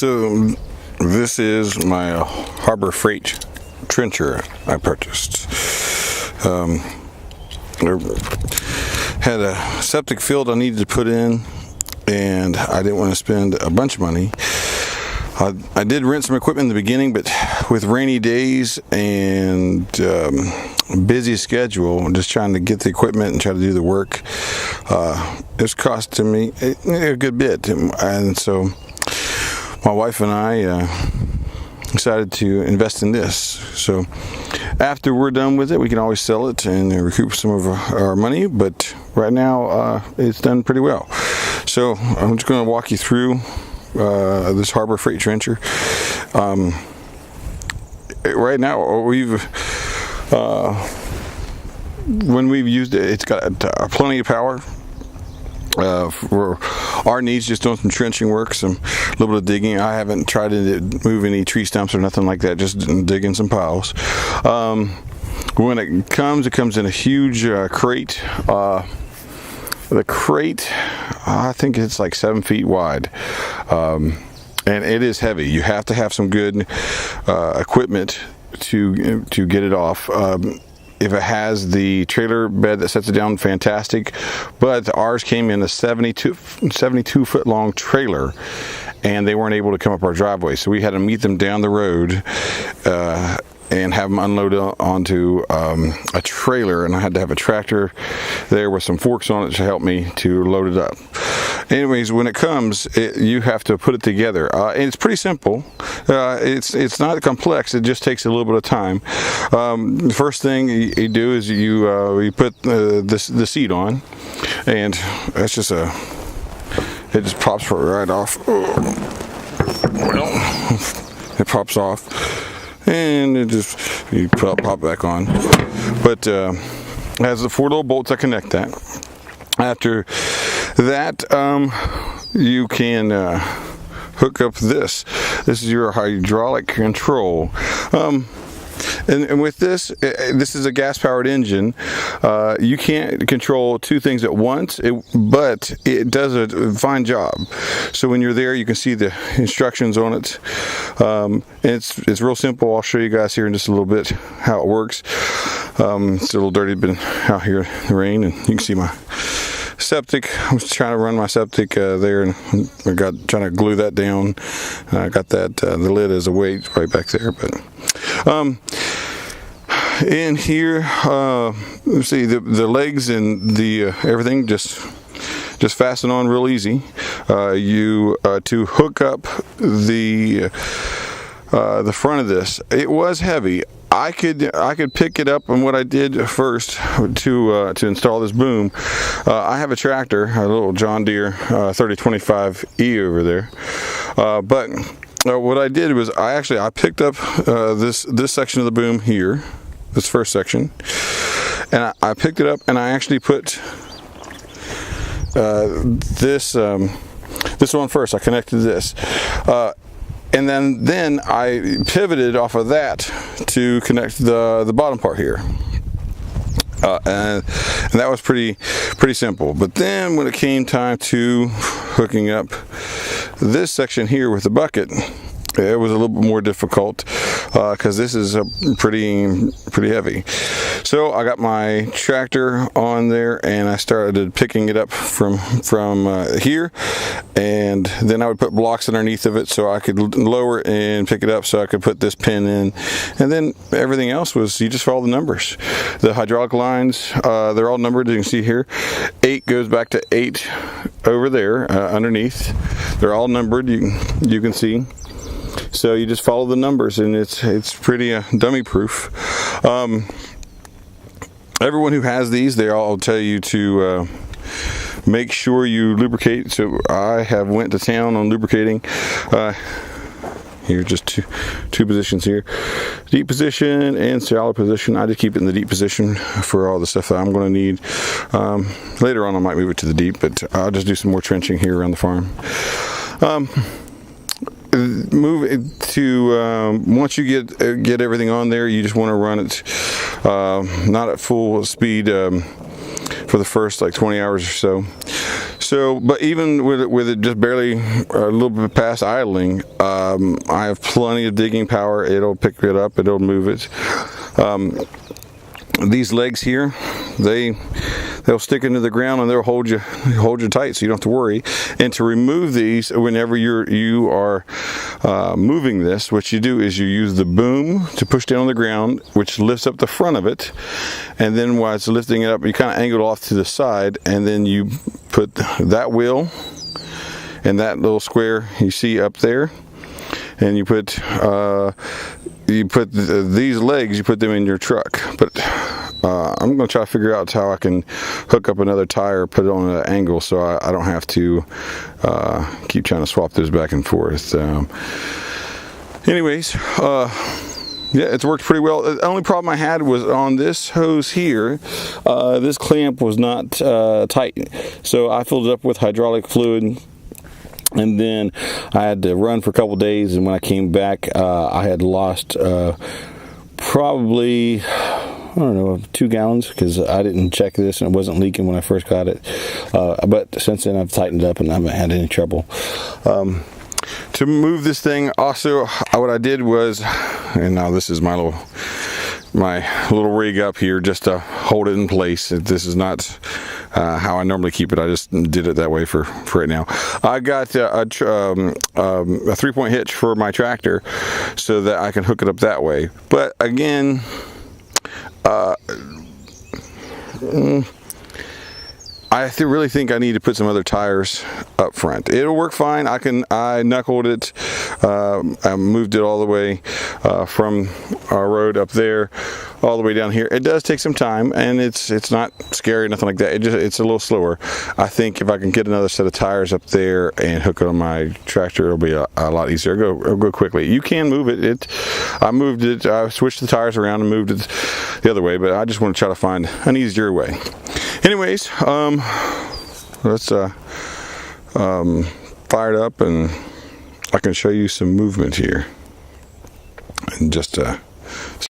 So this is my Harbor Freight trencher I purchased. I had a septic field I needed to put in, and I didn't want to spend a bunch of money. I did rent some equipment in the beginning, but with rainy days and busy schedule, just trying to get the equipment and try to do the work, it's costing me a good bit. And so my wife and I decided to invest in this. So after we're done with it, we can always sell it and recoup some of our money, but right now it's done pretty well. So I'm just going to walk you through this Harbor Freight trencher. Right now, when we've used it, it's got plenty of power for our needs, just doing some trenching work, a little bit of digging. I haven't tried to move any tree stumps or nothing like that, just digging some piles. When it comes in a huge crate. The crate, I think it's like 7 feet wide, and it is heavy. You have to have some good equipment to get it off. If it has the trailer bed that sets it down, fantastic. But ours came in a 72 foot long trailer, and they weren't able to come up our driveway, so we had to meet them down the road and have them unload onto a trailer, and I had to have a tractor there with some forks on it to help me to load it up. Anyways, when it comes, you have to put it together, and it's pretty simple. It's not complex. It just takes a little bit of time. The first thing you do is you put the seat on, and that's just it just pops right off. Well, it pops off. And it just, you pop back on. But it has the 4 little bolts that connect that. After that, you can hook up this. This is your hydraulic control. And with this is a gas-powered engine. You can't control 2 things at once, but it does a fine job. So when you're there, you can see the instructions on it. It's real simple. I'll show you guys here in just a little bit how it works. It's a little dirty, been out here in the rain, and you can see my septic. I was trying to run my septic there, and I got trying to glue that down. I got that the lid as a weight right back there, but in here, let's see, the legs and the everything just fasten on real easy. To hook up the front of this, it was heavy. I could pick it up, and what I did first to install this boom, I have a tractor, a little John Deere 3025E over there, but what I did was I picked up this section of the boom here, this first section, and I picked it up, and I actually put this on first. I connected this. And then I pivoted off of that to connect the bottom part here, and that was pretty simple. But then when it came time to hooking up this section here with the bucket, it was a little bit more difficult because this is pretty heavy. So I got my tractor on there, and I started picking it up from here, and then I would put blocks underneath of it so I could lower it and pick it up, so I could put this pin in, and then everything else was you just follow the numbers. The hydraulic lines, they're all numbered, as you can see here. 8 goes back to 8 over there underneath. They're all numbered. You can see. So you just follow the numbers, and it's pretty dummy proof. Everyone who has these, they all tell you to make sure you lubricate. So I have went to town on lubricating. Here, just two positions here: deep position and shallow position. I just keep it in the deep position for all the stuff that I'm going to need. Later on, I might move it to the deep, but I'll just do some more trenching here around the farm. Move it to once you get everything on there, you just want to run it not at full speed for the first like 20 hours or so. So, but even with it just barely a little bit past idling, I have plenty of digging power. It'll pick it up, it'll move it. These legs here, they'll stick into the ground and they'll hold you tight, so you don't have to worry. And to remove these, whenever you are moving this, what you do is you use the boom to push down on the ground, which lifts up the front of it, and then while it's lifting it up, you kind of angle it off to the side, and then you put that wheel and that little square you see up there, and you put these legs, you put them in your truck. But I'm going to try to figure out how I can hook up another tire, put it on an angle, so I don't have to keep trying to swap those back and forth. Anyways, yeah, it's worked pretty well. The only problem I had was on this hose here. This clamp was not tight, so I filled it up with hydraulic fluid. And then I had to run for a couple days, and when I came back, I had lost probably, I don't know, 2 gallons, because I didn't check this and it wasn't leaking when I first got it. But since then I've tightened up and I haven't had any trouble. To move this thing, also what I did was, and now this is my little rig up here just to hold it in place. This is not how I normally keep it. I just did it that way for right now. I got a 3-point hitch for my tractor so that I can hook it up that way. But again, I really think I need to put some other tires up front. It'll work fine. I knuckled it. I moved it all the way from our road up there all the way down here. It does take some time, and it's not scary or nothing like that. It's a little slower. I think if I can get another set of tires up there and hook it on my tractor, it'll be a lot easier. It'll go quickly. You can move it. I moved it. I switched the tires around and moved it the other way, but I just want to try to find an easier way. Anyways, let's fire it up, and I can show you some movement here. And just